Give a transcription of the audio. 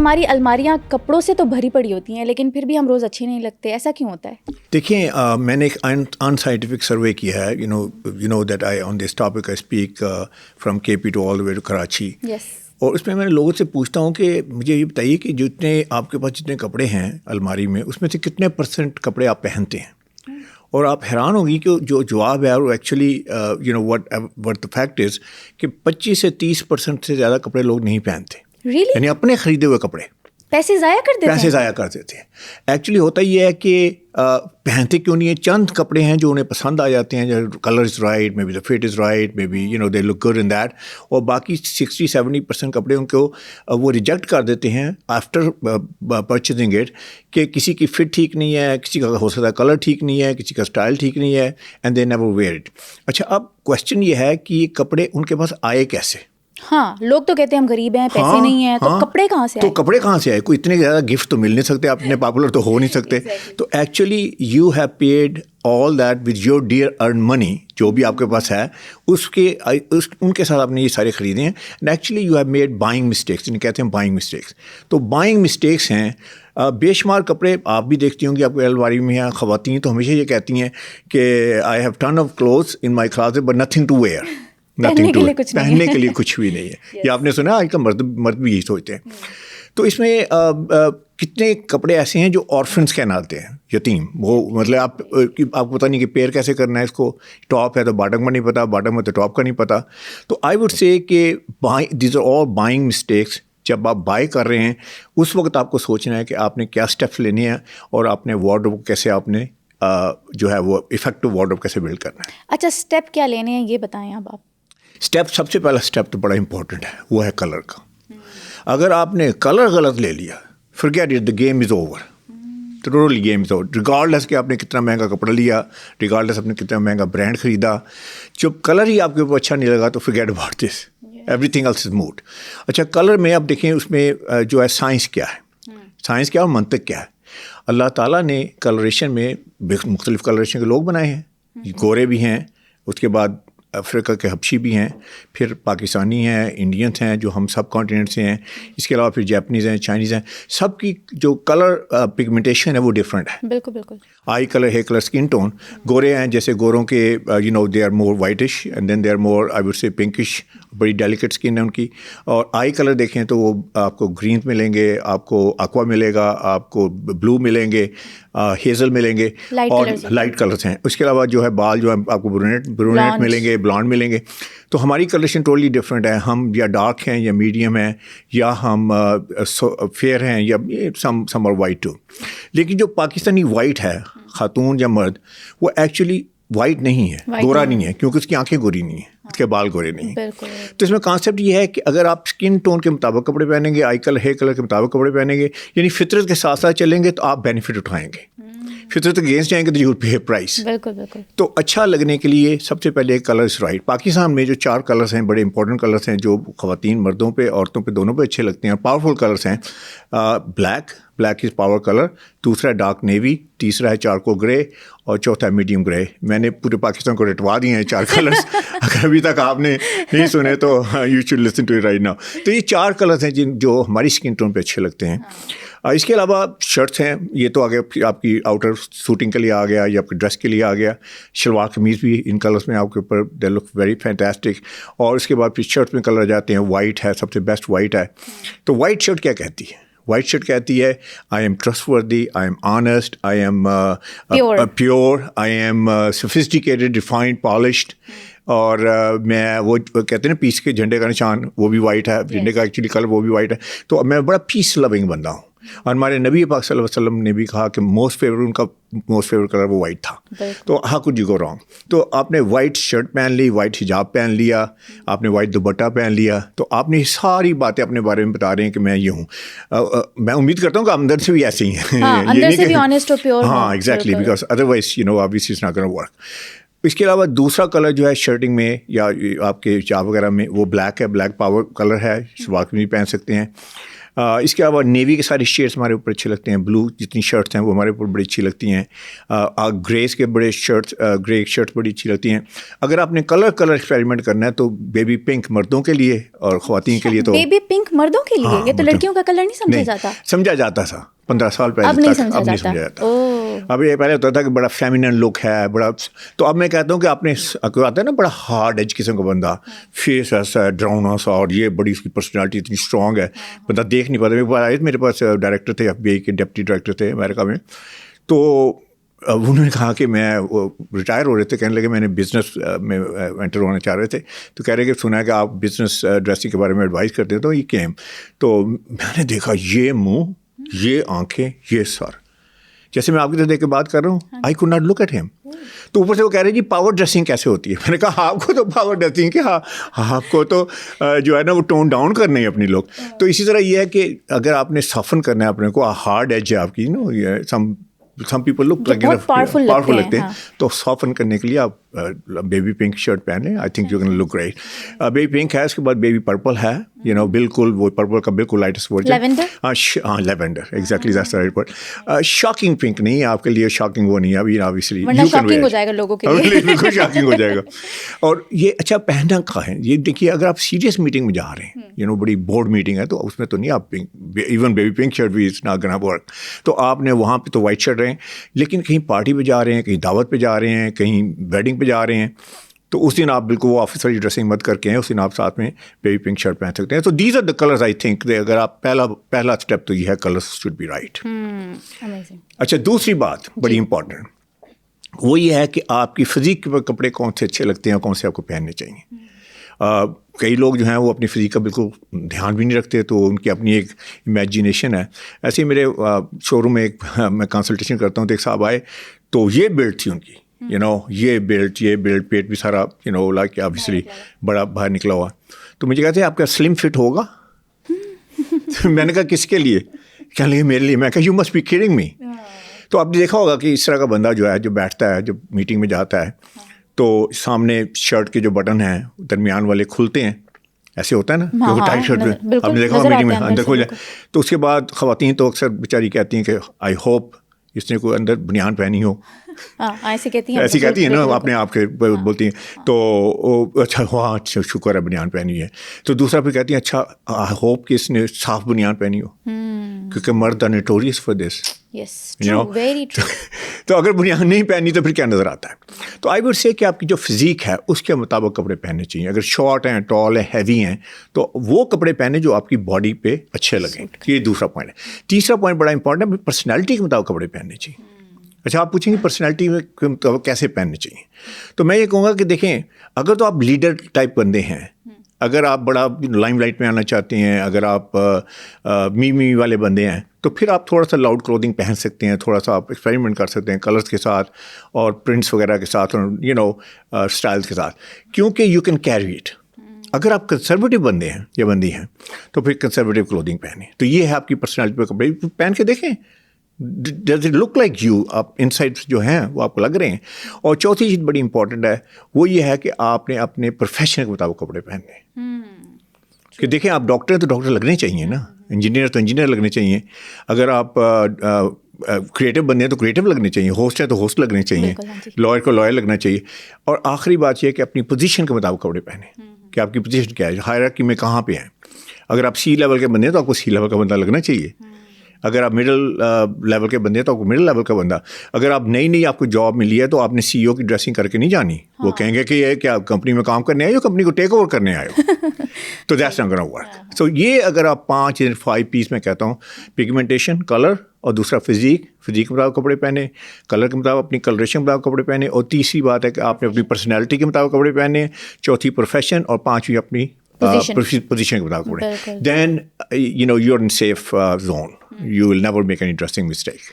ہماری الماریاں کپڑوں سے تو بھری پڑی ہوتی ہیں لیکن پھر بھی ہم روز اچھے نہیں لگتے, ایسا کیوں ہوتا ہے؟ دیکھیں میں نے ایک ان سائنٹیفک سروے کیا ہے, you know that I on this topic I speak from K P to all the way to Karachi. اور اس میں نے لوگوں سے پوچھتا ہوں کہ مجھے یہ بتائیے کہ جتنے آپ کے پاس جتنے کپڑے ہیں الماری میں, اس میں سے کتنے % کپڑے آپ پہنتے ہیں. اور آپ حیران ہوگی کہ جو جواب ہے وہ actually what the fact is کہ 25 سے 30% سے زیادہ کپڑے لوگ نہیں پہنتے. یعنی اپنے خریدے ہوئے کپڑے پیسے ضائع کر دیتے ہیں. ایکچولی ہوتا یہ ہے کہ پہنتے کیوں نہیں ہیں, چند کپڑے ہیں جو انہیں پسند آ جاتے ہیں, colour is right, may be the fit is right, may be they look good in that, اور باقی 60-70% کپڑے ان کو وہ ریجیکٹ کر دیتے ہیں آفٹر پرچیزنگ اٹ کہ کسی کی فٹ ٹھیک نہیں ہے, کسی کا ہو سکتا ہے کلر ٹھیک نہیں ہے, کسی کا اسٹائل ٹھیک نہیں ہے, and they never where it. اچھا, اب کوشچن یہ ہے کہ یہ کپڑے ان کے پاس آئے کیسے؟ ہاں, لوگ تو کہتے ہیں ہم غریب ہیں, پیسے نہیں ہیں, تو کپڑے کہاں سے آئے؟ تو کپڑے کہاں سے آئے؟ کوئی اتنے زیادہ گفٹ تو مل نہیں سکتے, آپ اتنے پاپولر تو ہو نہیں سکتے. تو actually you have paid all that with your dear earned money, جو بھی آپ کے پاس ہے ان کے ساتھ آپ نے یہ سارے خریدے ہیں. And actually you have made buying mistakes, جنہیں کہتے ہیں بائنگ مسٹیکس. تو بائنگ مسٹیکس ہیں بے شمار کپڑے. آپ بھی دیکھتی ہوں گی, آپ کو الماری میں ہیں خواتین تو ہمیشہ یہ کہتی ہیں کہ I have ton of clothes in my closet but nothing to wear, پہننے کے لیے کچھ بھی نہیں ہے. یہ آپ نے سنا, آج کل مرد بھی یہی سوچتے ہیں. تو اس میں کتنے کپڑے ایسے ہیں جو آرفنس کہلاتے ہیں, یتیم. وہ مطلب آپ کو پتہ نہیں کہ پیر کیسے کرنا ہے, اس کو ٹاپ ہے تو باٹم کا نہیں پتہ, باٹم ہے تو ٹاپ کا نہیں پتہ. تو آئی وڈ سے کہ these are all buying mistakes. جب آپ بائی کر رہے ہیں اس وقت آپ کو سوچنا ہے کہ آپ نے کیا اسٹیپس لینے ہیں اور اپنے وارڈروب کیسے آپ نے جو ہے وہ افیکٹو وارڈروب کیسے بلڈ کرنا ہے. اچھا, اسٹیپ کیا لینے ہیں یہ بتائیں اب آپ. اسٹیپ, سب سے پہلا اسٹیپ تو بڑا امپورٹنٹ ہے, وہ ہے کلر کا. اگر آپ نے کلر غلط لے لیا, forget it, the game is over. Totally game is over. Regardless کہ آپ نے کتنا مہنگا کپڑا لیا, regardless آپ نے کتنا مہنگا برانڈ خریدا, جب کلر ہی آپ کے اوپر اچھا نہیں لگا تو forget about this. Everything else is moot. اچھا, کلر میں اب دیکھیں اس میں جو ہے سائنس کیا ہے, سائنس کیا اور منطق کیا ہے. اللہ تعالیٰ نے کلریشن میں مختلف کلریشن کے لوگ بنائے ہیں, گورے بھی ہیں, اس کے بعد افریقہ کے حبشی بھی ہیں, پھر پاکستانی ہیں, انڈینس ہیں جو ہم سب کانٹیننٹ سے ہیں, اس کے علاوہ پھر جاپنیز ہیں, چائنیز ہیں. سب کی جو کلر پگمنٹیشن ہے وہ ڈفرینٹ ہے. بالکل بالکل. Eye colour, hair colour, skin tone. گورے ہیں جیسے گوروں کے they are more whitish and then they are more I would say pinkish, بڑی ڈیلیکیٹ اسکن ہے ان کی. اور آئی کلر دیکھیں تو وہ آپ کو گرین ملیں گے, آپ کو ایکوا ملے گا, آپ کو بلو ملیں گے, ہیزل ملیں گے, اور لائٹ کلرس ہیں. اس کے علاوہ جو ہے بال جو ہے آپ کو برونیٹ ملیں گے, بلانڈ ملیں گے. تو ہماری کلریشن ٹوٹلی ڈفرینٹ ہے. ہم یا ڈارک ہیں یا میڈیم ہیں, یا ہم فیئر ہیں, یا سم آر وائٹ ٹو. لیکن جو پاکستانی وائٹ ہے, خاتون یا مرد, وہ ایکچولی وائٹ نہیں ہے, گورا نہیں ہے, کیونکہ اس کی آنکھیں گوری نہیں ہیں, اس کے بال گورے نہیں ہیں. تو اس میں کانسیپٹ یہ ہے کہ اگر آپ اسکن ٹون کے مطابق کپڑے پہنیں گے, آئی کلر, ہیئر کلر کے مطابق کپڑے پہنیں گے, یعنی فطرت کے ساتھ ساتھ چلیں گے تو آپ بینیفٹ اٹھائیں گے. فطرت اگینسٹ جائیں گے تو یو ول پے پرائس. بالکل بالکل. تو اچھا لگنے کے لیے سب سے پہلے کلر از رائٹ. پاکستان میں جو 4 کلرس ہیں, بڑے امپورٹنٹ کلرس ہیں, جو خواتین مردوں پہ عورتوں پہ دونوں پہ اچھے لگتے ہیں, پاورفل کلرس ہیں. بلیک از پاور کلر, دوسرا ہے ڈارک نیوی, تیسرا ہے چارکول گرے, اور چوتھا ہے میڈیم گرے. میں نے پورے پاکستان کو رٹوا دیے ہیں 4 کلرس. اگر ابھی تک آپ نے نہیں سنے تو you should listen to it right now. تو یہ 4 کلرس ہیں جو ہماری اسکن ٹون پہ اچھے لگتے ہیں. اس کے علاوہ شرٹس ہیں, یہ تو آگے آپ کی آؤٹر سوٹنگ کے لیے آ گیا, یا آپ کے ڈریس کے لیے آ گیا. شلوار قمیض بھی ان کلرس میں آپ کے اوپر دے لک ویری فینٹاسٹک. اور اس کے بعد پھر شرٹس میں کلر آ جاتے ہیں, وائٹ ہے سب سے بیسٹ, وائٹ ہے. تو وائٹ شرٹ کیا کہتی ہے؟ وائٹ شرٹ کہتی ہے آئی ایم ٹرسٹ وردی, I am honest, I am pure, I am sophisticated, refined, polished. اور میں وہ کہتے ہیں نا پیس کے جھنڈے کا نشان, وہ بھی وائٹ ہے, جھنڈے کا ایکچولی کلر وہ بھی وائٹ ہے. تو میں بڑا پیس لونگ بندہ ہوں. اور ہمارے نبی پاک صلی اللہ علیہ وسلم نے بھی کہا کہ ان کا موسٹ فیوریٹ کلر وہ وائٹ تھا. تو how could you go wrong. تو آپ نے وائٹ شرٹ پہن لی, وائٹ حجاب پہن لیا, آپ نے وائٹ دوپٹہ پہن لیا, تو آپ نے ساری باتیں اپنے بارے میں بتا رہے ہیں کہ میں یہ ہوں. میں امید کرتا ہوں کہ اندر سے بھی ایسے ہی ہیں, ہاں exactly, because otherwise obviously it's not gonna work. اس کے علاوہ دوسرا کلر جو ہے شرٹنگ میں یا آپ کے حجاب وغیرہ میں, وہ بلیک ہے. بلیک پاور کلر ہے, شلوار قمیض پہن سکتے ہیں. اس کے علاوہ نیوی کے سارے شیڈس ہمارے اوپر اچھے لگتے ہیں. بلو جتنی شرٹس ہیں وہ ہمارے اوپر بڑی اچھی لگتی ہیں. گریز کے بڑے شرٹس گرے شرٹس بڑی اچھی لگتی ہیں. اگر آپ نے کلر ایکسپیریمنٹ کرنا ہے تو بیبی پنک مردوں کے لیے اور خواتین کے لیے تو بیبی پنک مردوں کے لیے, یہ تو لڑکیوں کا کلر نہیں سمجھا جاتا. سمجھا جاتا تھا 15 سال پہلے, اب نہیں سمجھا جاتا. اب یہ پہلے ہوتا تھا کہ بڑا فیمینن لک ہے بڑا, تو اب میں کہتا ہوں کہ آپ نے آتا ہے نا بڑا ہارڈ ایج قسم کا بندہ, فیس ایسا ہے ڈراؤنا سا, اور یہ بڑی اس کی پرسنالٹی اتنی اسٹرانگ ہے بندہ دیکھ نہیں پاتا. میرے پاس ڈائریکٹر تھے FBI کے ڈپٹی ڈائریکٹر تھے امریکہ میں, تو انہوں نے کہا کہ میں ریٹائر ہو رہے تھے, کہنے لگے میں نے بزنس میں انٹر ہونا چاہ رہے تھے, تو کہہ رہے کہ سنا ہے کہ آپ بزنس ڈریسنگ کے بارے میں ایڈوائز کرتے ہیں, تو یہ کیم. تو میں نے دیکھا یہ منہ, یہ آنکھیں, یہ سر, جیسے میں آپ کی طرح دیکھ کے بات کر رہا ہوں, I could not look at him. تو اوپر سے وہ کہہ رہے جی پاور ڈریسنگ کیسے ہوتی ہے. میں نے کہا آپ کو تو پاور ڈریسنگ کہ ہاں آپ کو تو جو ہے نا وہ ٹون ڈاؤن کرنے ہیں اپنی لوگ. تو اسی طرح یہ ہے کہ اگر آپ نے سافن کرنا ہے اپنے کو, ہارڈ ایج ہے آپ کی نا, سم پیپل لک پاورفل لگتے ہیں, تو سافن کرنے کے لیے آپ بیبی پنک شرٹ پہنے, I think you can look great. Baby pink ہے, اس کے بعد بیبی پرپل ہے, یو نو بالکل وہ پرپل کا بالکل لائٹسٹ ورژن. ہاں lavender, exactly that's right word. Shocking pink نہیں ہے آپ کے لیے, شاکنگ وہ نہیں ہے ابھی obviously, شاکنگ ہو جائے گا لوگوں کے لیے, بالکل شاکنگ ہو جائے گا. اور یہ اچھا پہننا کا ہے, یہ دیکھیے اگر آپ سیریس میٹنگ میں جا رہے ہیں, یو نو بڑی بورڈ میٹنگ ہے, تو اس میں تو نہیں آپ ایون بیبی پنک شرٹ بھی اٹس ناٹ گونا ورک. تو آپ نے وہاں پہ تو وائٹ شرٹ رہیں, لیکن کہیں پارٹی پہ جا رہے ہیں, کہیں دعوت پہ جا رہے ہیں, کہیں ویڈنگ پہ جا رہے ہیں, تو اس دن آپ بالکل وہ آفس والی ڈریسنگ مت کر کے ہیں, اس دن آپ ساتھ میں بیبی پنک شرٹ پہن سکتے ہیں. تو these are the colours I think, اگر آپ پہلا اسٹیپ تو یہ ہے کلرز شوڈ بی رائٹ. اچھا دوسری بات بڑی امپورٹنٹ وہ یہ ہے کہ آپ کی فزیک کے کپڑے کون سے اچھے لگتے ہیں اور کون سے آپ کو پہننے چاہیے. کئی لوگ جو ہیں وہ اپنی فزیک کا بالکل دھیان بھی نہیں رکھتے, تو ان کی اپنی ایک امیجینیشن ہے. ایسے ہی میرے شو روم میں ایک میں کنسلٹیشن کرتا ہوں, تو ایک صاحب آئے, تو یہ بیلٹ تھی ان کی, یو نو یہ بیلٹ پیٹ بھی سارا یو نو لائک obviously بڑا باہر نکلا ہوا. تو مجھے کہتے ہیں آپ کا سلم فٹ ہوگا. میں نے کہا کس کے لیے, کہنے لگے میرے لیے. میں کہا you must be kidding me. تو آپ نے دیکھا ہوگا کہ اس طرح کا بندہ جو ہے جو بیٹھتا ہے, جو میٹنگ میں جاتا ہے, تو سامنے شرٹ کے جو بٹن ہیں درمیان والے کھلتے ہیں, ایسے ہوتا ہے نا ٹائٹ شرٹ میں, آپ نے دیکھا ہوگا میٹنگ میں اندر کھل جائے. تو اس کے بعد خواتین تو اکثر بیچاری کہتی ہیں کہ آئی ہوپ اس نے کوئی اندر بنیان پہنی ہو, ایسی کہتی ہیں نا اپنے آپ کے بولتی ہیں. تو اچھا ہاں شکر ہے بنیان پہنی ہے. تو دوسرا پھر کہتی ہیں اچھا آئی ہوپ کہ اس نے صاف بنیان پہنی ہو, کیونکہ مرد آر نوٹوریس فار دس. تو اگر بنیان نہیں پہنی تو پھر کیا نظر آتا ہے. تو آئی وڈ سے کہ آپ کی جو فزیک ہے اس کے مطابق کپڑے پہننے چاہیے. اگر شارٹ ہیں, ٹال ہیں, ہیوی ہیں, تو وہ کپڑے پہنے جو آپ کی باڈی پہ اچھے لگیں. یہ دوسرا پوائنٹ ہے. تیسرا پوائنٹ بڑا امپورٹنٹ ہے, پرسنالٹی کے مطابق کپڑے پہننے چاہیے. اچھا آپ پوچھیں گے پرسنالٹی کے مطابق کیسے پہننے چاہیے, تو میں یہ کہوں گا کہ دیکھیں اگر تو آپ لیڈر ٹائپ بندے ہیں, اگر آپ بڑا لائم لائٹ میں آنا چاہتے ہیں, اگر آپ می والے بندے ہیں, تو پھر آپ تھوڑا سا لاؤڈ کلودنگ پہن سکتے ہیں, تھوڑا سا آپ ایکسپیریمنٹ کر سکتے ہیں کلرس کے ساتھ اور پرنٹس وغیرہ کے ساتھ, یو نو اسٹائلس کے ساتھ, کیونکہ یو کین کیری اٹ. اگر آپ کنسرویٹو بندے ہیں یا بندی ہیں تو پھر کنسرویٹو کلودنگ پہنیں. تو یہ ہے آپ کی پرسنالٹی پہ کپڑے پہن کے دیکھیں, does it look like you, آپ انسائڈ جو ہیں وہ آپ کو لگ رہے ہیں. اور چوتھی چیز بڑی امپورٹنٹ ہے, وہ یہ ہے کہ آپ نے اپنے پروفیشن کے مطابق کپڑے پہننے. کہ دیکھیں آپ ڈاکٹر ہیں تو ڈاکٹر لگنے چاہیے نا, انجینئر تو انجینئر لگنے چاہیے, اگر آپ کریٹو بندے ہیں تو کریٹو لگنے چاہیے, ہوسٹ ہے تو ہوسٹ لگنے چاہیے, لائر کو لائر لگنا چاہیے. اور آخری بات یہ ہے کہ اپنی پوزیشن کے مطابق کپڑے پہنیں, کہ آپ کی پوزیشن کیا ہے, ہائرارکی میں کہاں پہ ہیں. اگر آپ سی لیول کے بندے ہیں تو آپ کو سی لیول کا بندہ لگنا چاہیے. اگر آپ مڈل لیول کے بندے ہیں تو آپ کو مڈل لیول کا بندہ. اگر آپ نئی آپ کو جاب ملی ہے تو آپ نے CEO کی ڈریسنگ کر کے نہیں جانی. وہ کہیں گے کہ یہ کیا کمپنی میں کام کرنے آئے ہو, کمپنی کو ٹیک اوور کرنے آئے ہو. تو دیٹس ناٹ گونا ورک. سو یہ اگر آپ 5 پیس میں کہتا ہوں, پگمنٹیشن, کلر, اور دوسرا فزیک کے مطابق کپڑے پہنے, کلر کے مطابق اپنی کلریشن کے مطابق کپڑے پہنے, اور تیسری بات ہے کہ آپ نے اپنی پرسنالٹی کے مطابق کپڑے پہنے, چوتھی پروفیشن, اور پانچویں اپنی پوزیشن کے مطابق کپڑے. Then you know you are in safe zone. You will never make any dressing mistake.